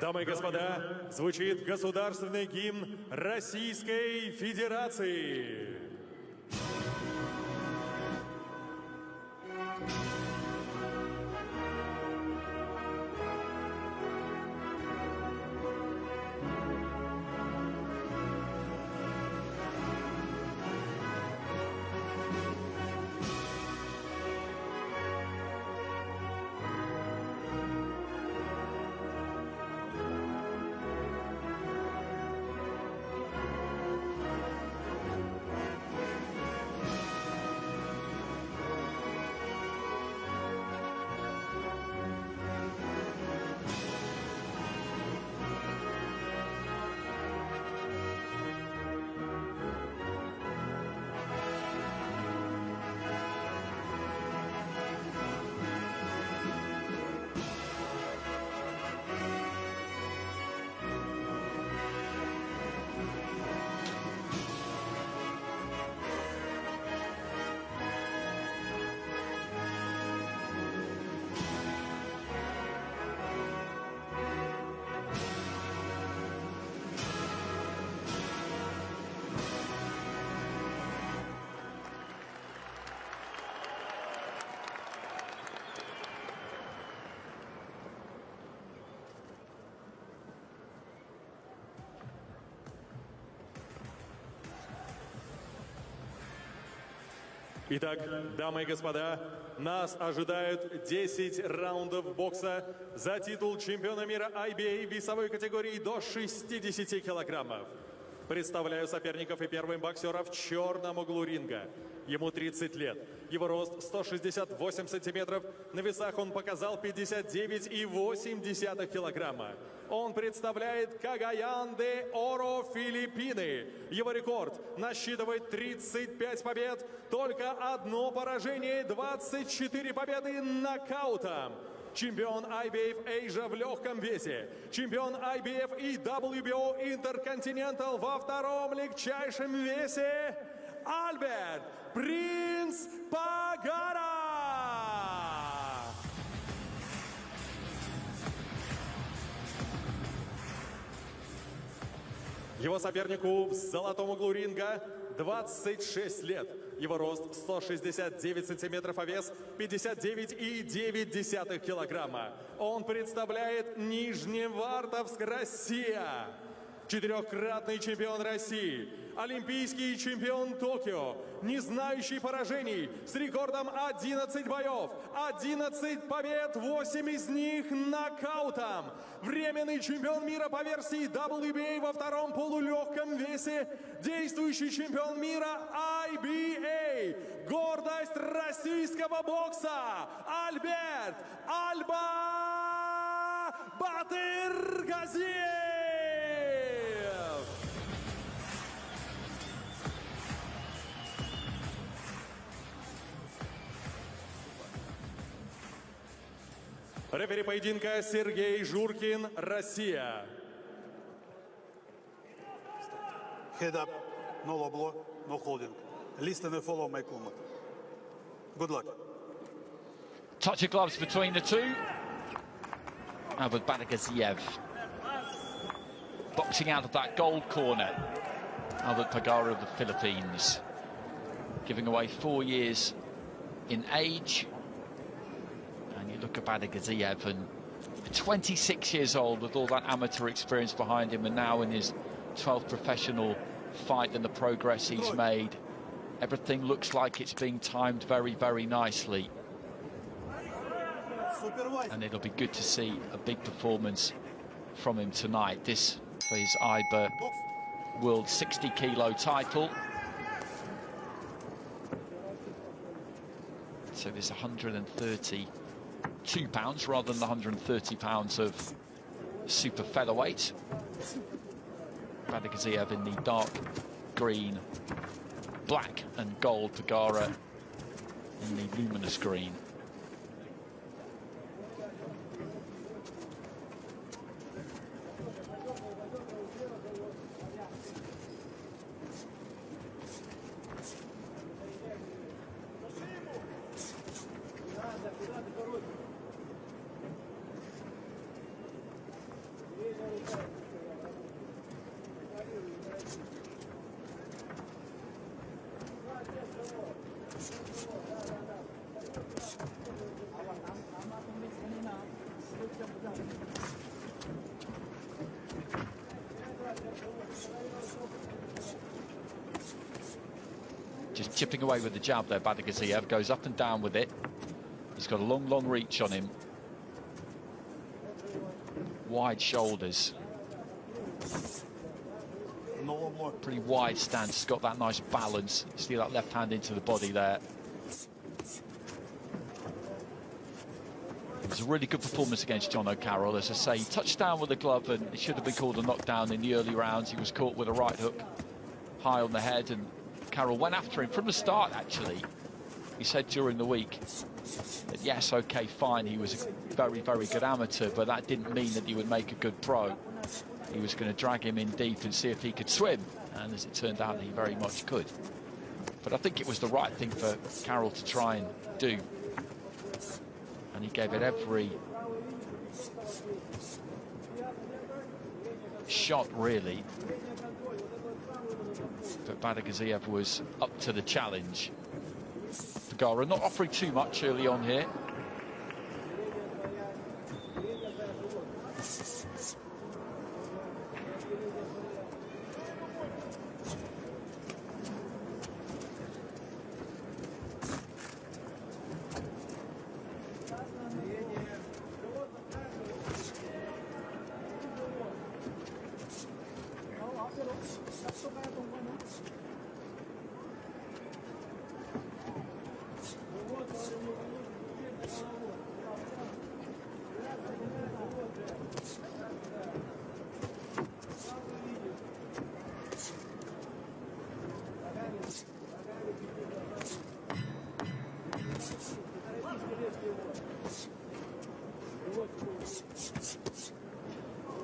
Дамы и господа, звучит государственный гимн Российской Федерации. Итак, дамы и господа, нас ожидают 10 раундов бокса за титул чемпиона мира IBA весовой категории до 60 килограммов. Представляю соперников и первым боксера в черном углу ринга. Ему 30 лет. Его рост 168 сантиметров. На весах он показал 59,8 килограмма. Он представляет Кагаян де Оро, Филиппины. Его рекорд насчитывает 35 побед, только одно поражение, 24 победы нокаутом. Чемпион IBF Asia в легком весе. Чемпион IBF и WBO Intercontinental во втором легчайшем весе. Альберт Принц Пагара. Его сопернику в золотом углу ринга 26 лет. Его рост 169 сантиметров, а вес 59,9 килограмма. Он представляет Нижневартовск, Россия. Четырехкратный чемпион России, олимпийский чемпион Токио, не знающий поражений, с рекордом 11 боев, 11 побед, 8 из них нокаутом. Временный чемпион мира по версии WBA во втором полулегком весе, действующий чемпион мира IBA, гордость российского бокса, Альберт «Альба» Батыргазиев. Рефери поединка Сергей Журкин, Россия. Head up, no low blow, no holding. Listen and follow my command. Good luck. Touch of gloves between the two. Albert Badagaziev boxing out of that gold corner. Albert Pagara of the Philippines, giving away 4 years in age. And you look at Badagaziev, and 26 years old with all that amateur experience behind him, and now in his 12th professional fight and the progress he's made. Everything looks like it's being timed very, very nicely. And it'll be good to see a big performance from him tonight. This for his IBA World 60 kilo title. So there's 132 pounds rather than the 130 pounds of super featherweight. Badagaziev in the dark green, black and gold, Pagara in the luminous green. Just chipping away with the jab there. Badagaziev goes up and down with it. He's got a long reach on him. Wide shoulders. Pretty wide stance. He's got that nice balance. See that left hand into the body there. It was a really good performance against John O'Carroll. As I say, he touched down with a glove and it should have been called a knockdown in the early rounds. He was caught with a right hook high on the head, and Carroll went after him from the start, actually. He said during the week that, yes, OK, fine, he was a very good amateur, but that didn't mean that he would make a good pro. He was going to drag him in deep and see if he could swim, and as it turned out, he very much could. But I think it was the right thing for Carroll to try and do, and he gave it every shot, really. But Badagaziev was up to the challenge. Pagara not offering too much early on here.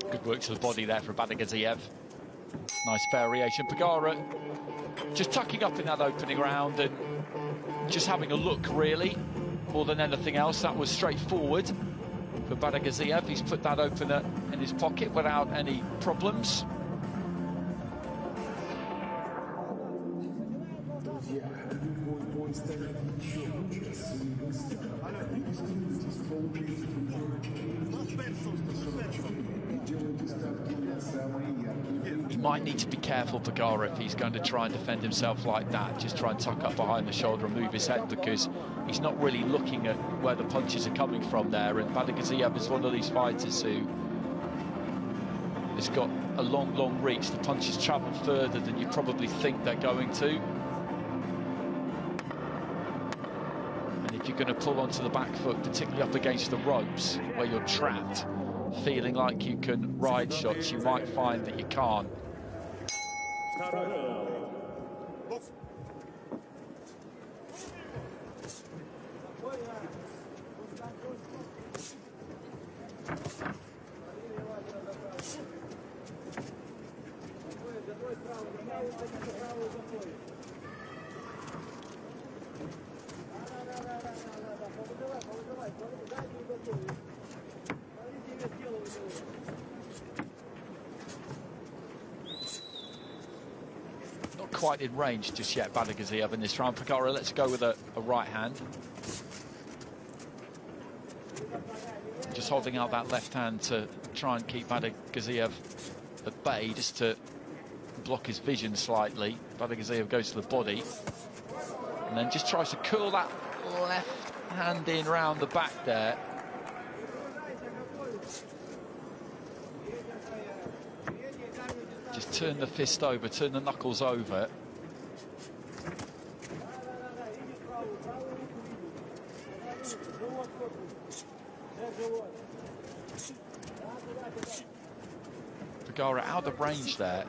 Good work to the body there for Badagaziev. Nice variation. Pagara just tucking up in that opening round and just having a look, really, more than anything else. That was straightforward for Badagaziev. He's put that opener in his pocket without any problems. He might need to be careful, Pagara, if he's going to try and defend himself like that. Just try and tuck up behind the shoulder and move his head, because he's not really looking at where the punches are coming from there. And Badagaziev is one of these fighters who has got a long reach. The punches travel further than you probably think they're going to. And if you're going to pull onto the back foot, particularly up against the ropes where you're trapped, feeling like you can ride shots, you might find that you can't. Not quite in range just yet, Badagaziev, in this round. Pagara, let's go with a right hand. Just holding out that left hand to try and keep Badagaziev at bay, just to block his vision slightly. Badagaziev goes to the body and then just tries to curl that left hand in round the back there. Just turn the fist over, turn the knuckles over. Pagara out of range there.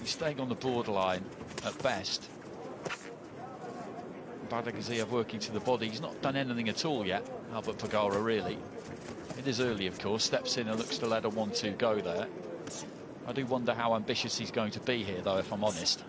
He's staying on the borderline at best. Badagaziev working to the body. He's not done anything at all yet, Albert Pagara, really. It is early, of course. Steps in and looks to let a 1-2 go there. I do wonder how ambitious he's going to be here, though, if I'm honest.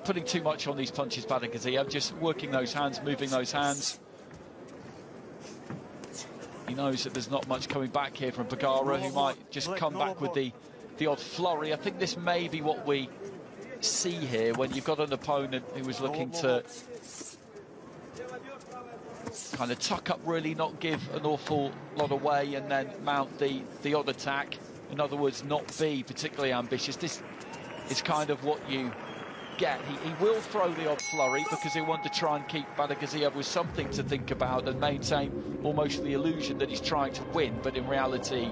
not putting too much on these punches, Badagaziev, just working those hands, moving those hands. He knows that there's not much coming back here from Pagara, who might just come back with the odd flurry. I think this may be what we see here when you've got an opponent who was looking to kind of tuck up, really not give an awful lot away, and then mount the odd attack. In other words, not be particularly ambitious. This is kind of what you get. He will throw the odd flurry because he wants to try and keep Badagaziev with something to think about and maintain almost the illusion that he's trying to win, but in reality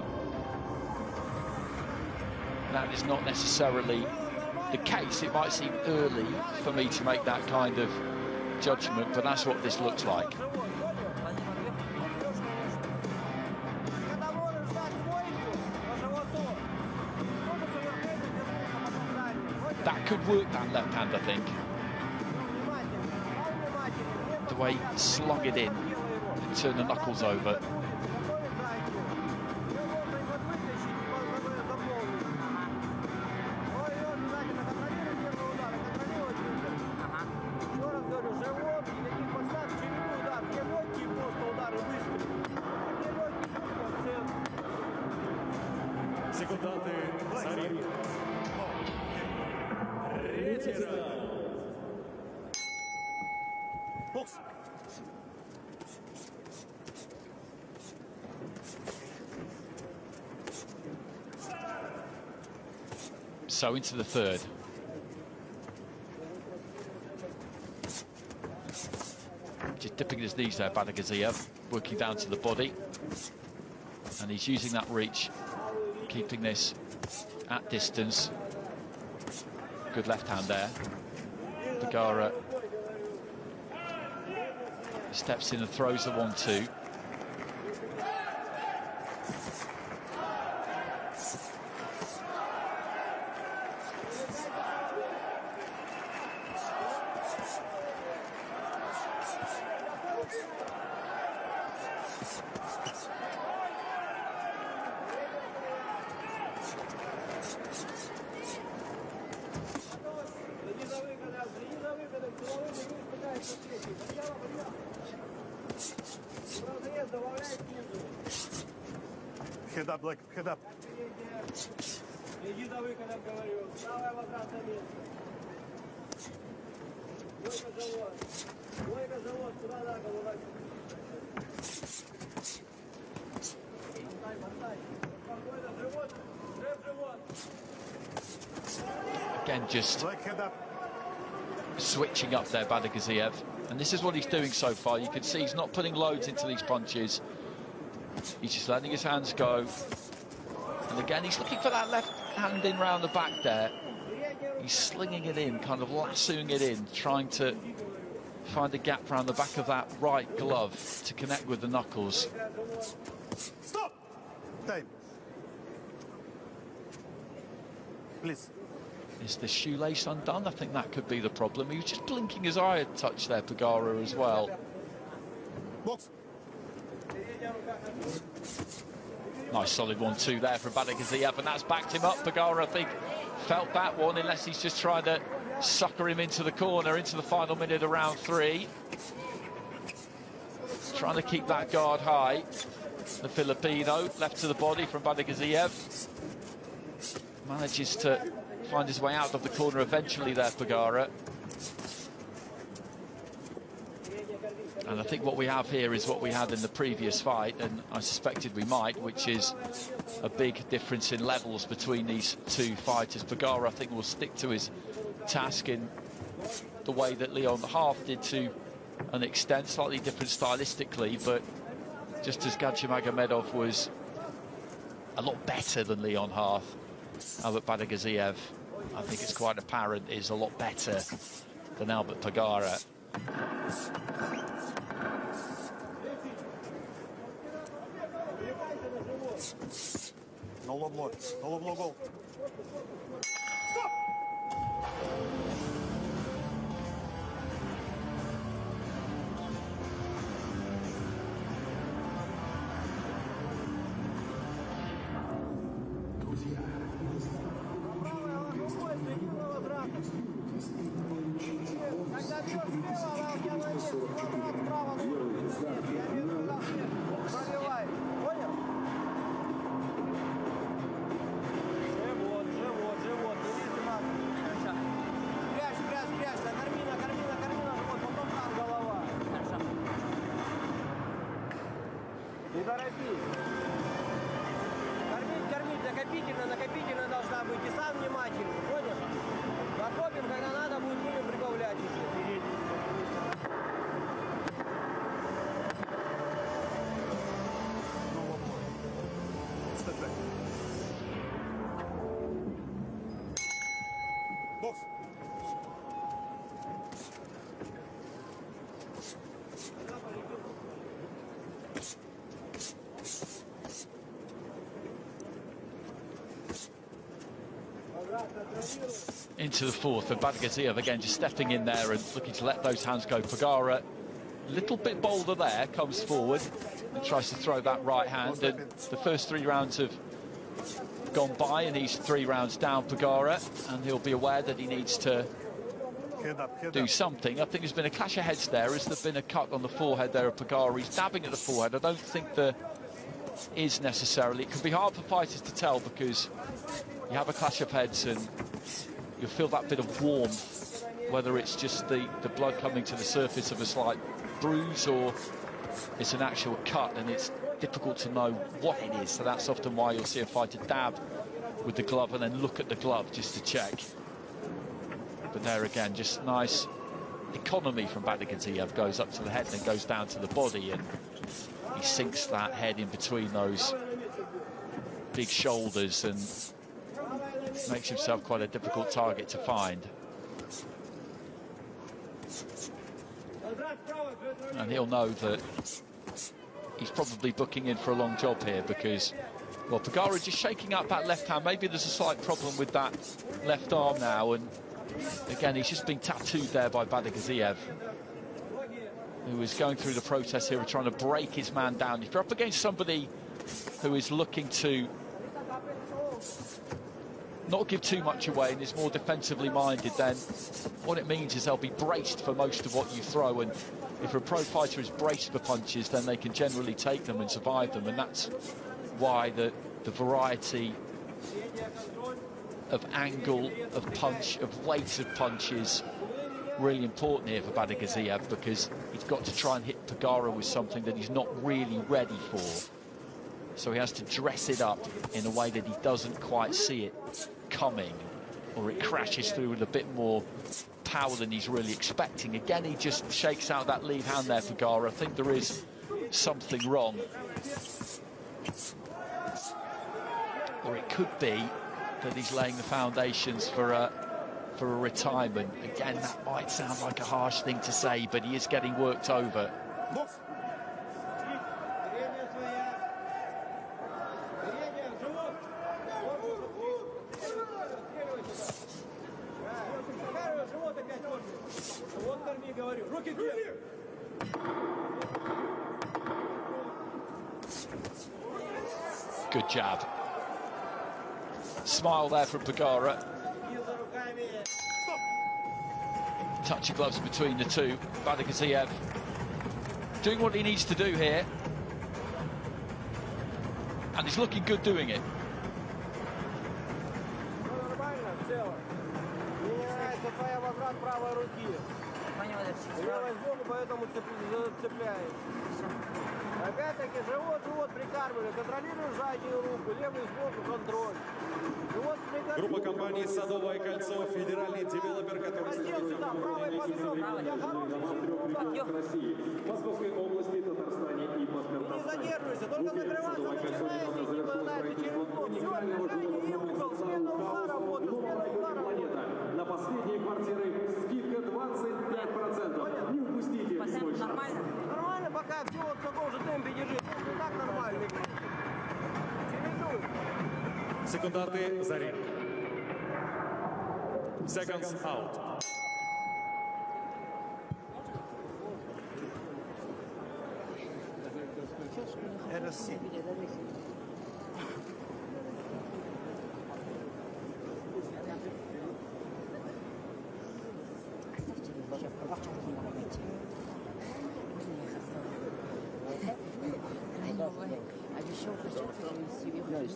that is not necessarily the case. It might seem early for me to make that kind of judgment, but that's what this looks like. That could work, that left hand, I think. The way he slung it in and turned the knuckles over. Секунданты за ринг. Третий раунд. Бокс. So into the third. Just dipping his knees there, Badagaziev, working down to the body. And he's using that reach, keeping this at distance. Good left hand there. Pagara steps in and throws the 1-2. Head up, Black, head up. Again, just Black, head up. switching up there, Badagaziev. And this is what he's doing so far. You can see he's not putting loads into these punches. He's just letting his hands go. And again, he's looking for that left hand in round the back there. He's slinging it in, kind of lassoing it in, trying to find a gap round the back of that right glove to connect with the knuckles. Stop! Time. Please. Is the shoelace undone? I think that could be the problem. He was just blinking his eye a touch there, Pagara, as well. Box. Nice solid 1-2 there from Badagaziev, and that's backed him up. Pagara, I think, felt that one, unless he's just trying to sucker him into the corner, into the final minute of round 3. Trying to keep that guard high. The Filipino, left to the body from Badagaziev. Manages to find his way out of the corner eventually there, Pagara. And I think what we have here is what we had in the previous fight, and I suspected we might, which is a big difference in levels between these two fighters. Pagara, I think, will stick to his task in the way that Leon Half did to an extent, slightly different stylistically, but just as Gadjimagomedov was a lot better than Leon Half, Albert Badagaziev, I think it's quite apparent, is a lot better than Albert Pagara. No low blow. No low blow goal. кормить. Кормить накопительно, накопительно должна быть. И сам внимательный, понял? Накопим, когда надо, будем прибавлять еще. Бокс. Into the fourth, and Badagaziev again just stepping in there and looking to let those hands go. Pagara, a little bit bolder there, comes forward and tries to throw that right hand. And the first 3 rounds have gone by, and he's 3 rounds down, Pagara, and he'll be aware that he needs to do something. I think there's been a clash of heads there. Has there been a cut on the forehead there of Pagara? He's dabbing at the forehead. I don't think there is necessarily. It can be hard for fighters to tell because you have a clash of heads and you'll feel that bit of warmth, whether it's just the blood coming to the surface of a slight bruise or it's an actual cut, and it's difficult to know what it is. So that's often why you'll see a fighter dab with the glove and then look at the glove just to check. But there again, just nice economy from Badagaziev. Goes up to the head and then goes down to the body, and he sinks that head in between those big shoulders and makes himself quite a difficult target to find. And he'll know that he's probably booking in for a long job here because, well, Pagara just shaking up that left hand. Maybe there's a slight problem with that left arm now, and again, he's just been tattooed there by Badagaziev, who is going through the process here of trying to break his man down. If you're up against somebody who is looking to not give too much away and is more defensively minded, then what it means is they'll be braced for most of what you throw, and if a pro fighter is braced for punches, then they can generally take them and survive them, and that's why the variety of angle of punch, of weight of punch is really important here for Badagaziev, because he's got to try and hit Pagara with something that he's not really ready for. So he has to dress it up in a way that he doesn't quite see it coming, or it crashes through with a bit more power than he's really expecting. Again, he just shakes out that lead hand there, Pagara. I think there is something wrong. Or it could be that he's laying the foundations for a retirement. Again, that might sound like a harsh thing to say, but he is getting worked over. Good jab. Smile there from Pagara. Touch of gloves between the two. Badagaziev doing what he needs to do here, and he's looking good doing it. Опять-таки, живот прикармливай, контролируй заднюю руку, левый сбоку контроль. Группа компании «Садовое кольцо», федеральный девелопер, который России, Московской области, Татарстане и Башкортостане. Не задерживайся, только закрываться начинаешь, и не пытайся через угол. Все, движение и угол, смена угла работает, смена угла работает. На последние квартиры скидка 25%. Не упустите свой шанс. Нормально, пока все вот в таком же темпе держи. Ну так нормально. Чередуй. Секунданты за ринг. Seconds out.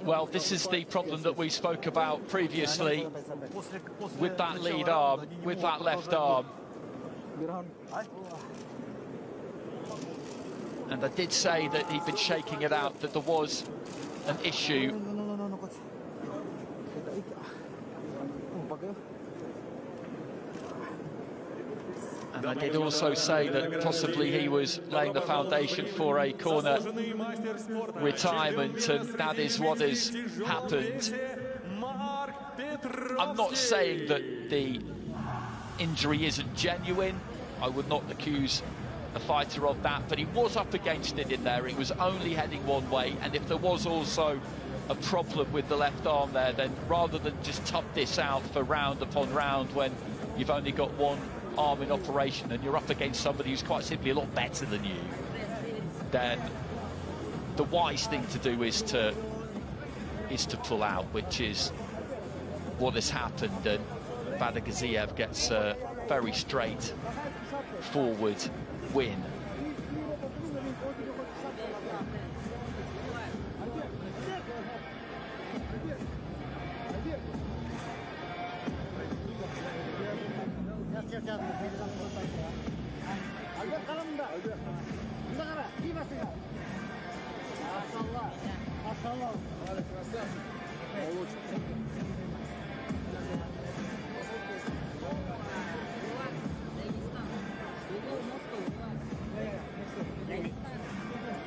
Well, this is the problem that we spoke about previously with that lead arm, with that left arm. And I did say that he'd been shaking it out, that there was an issue. And I did also say that possibly he was laying the foundation for a corner retirement, and that is what has happened. I'm not saying that the injury isn't genuine. I would not accuse a fighter of that, but he was up against it in there. It was only heading one way, and if there was also a problem with the left arm there, then rather than just tough this out for round upon round when you've only got one arm in operation and you're up against somebody who's quite simply a lot better than you, then the wise thing to do is to pull out, which is what has happened. And Badagaziev gets a very straight forward win.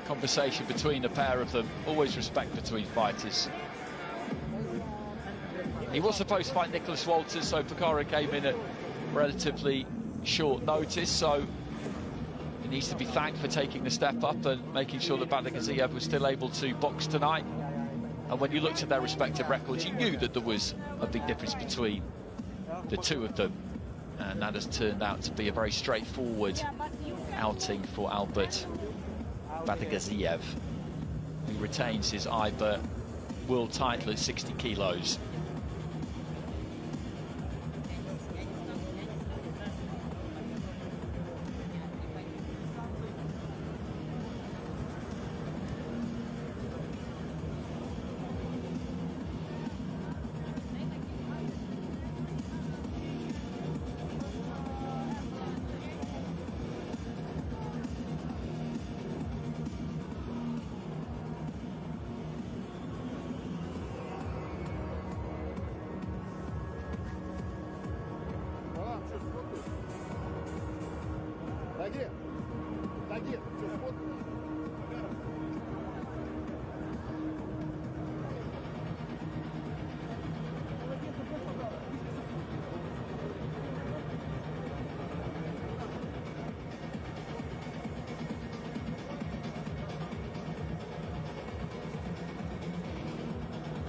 Conversation between the pair of them, always respect between fighters. He was supposed to fight Nicholas Walters, so pagara came in at relatively short notice, so he needs to be thanked for taking the step up and making sure that Badagaziev was still able to box tonight. And when you looked at their respective records, you knew that there was a big difference between the two of them, and that has turned out to be a very straightforward outing for Albert Badagaziev, who retains his IBA world title at 60 kilos.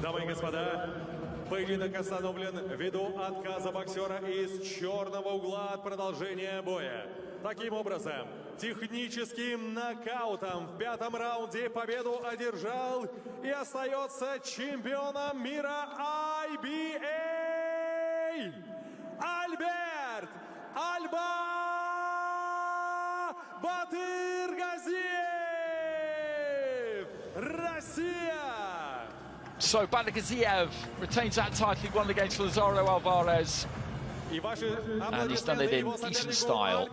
Дамы и господа, поединок остановлен ввиду отказа боксера из черного угла от продолжения боя. Таким образом, техническим нокаутом в пятом раунде победу одержал и остается чемпионом мира IBA Альберт Батыргазиев, Россия. So Badagaziev retains that title he won against Lazaro Alvarez, And he's done it in decent style.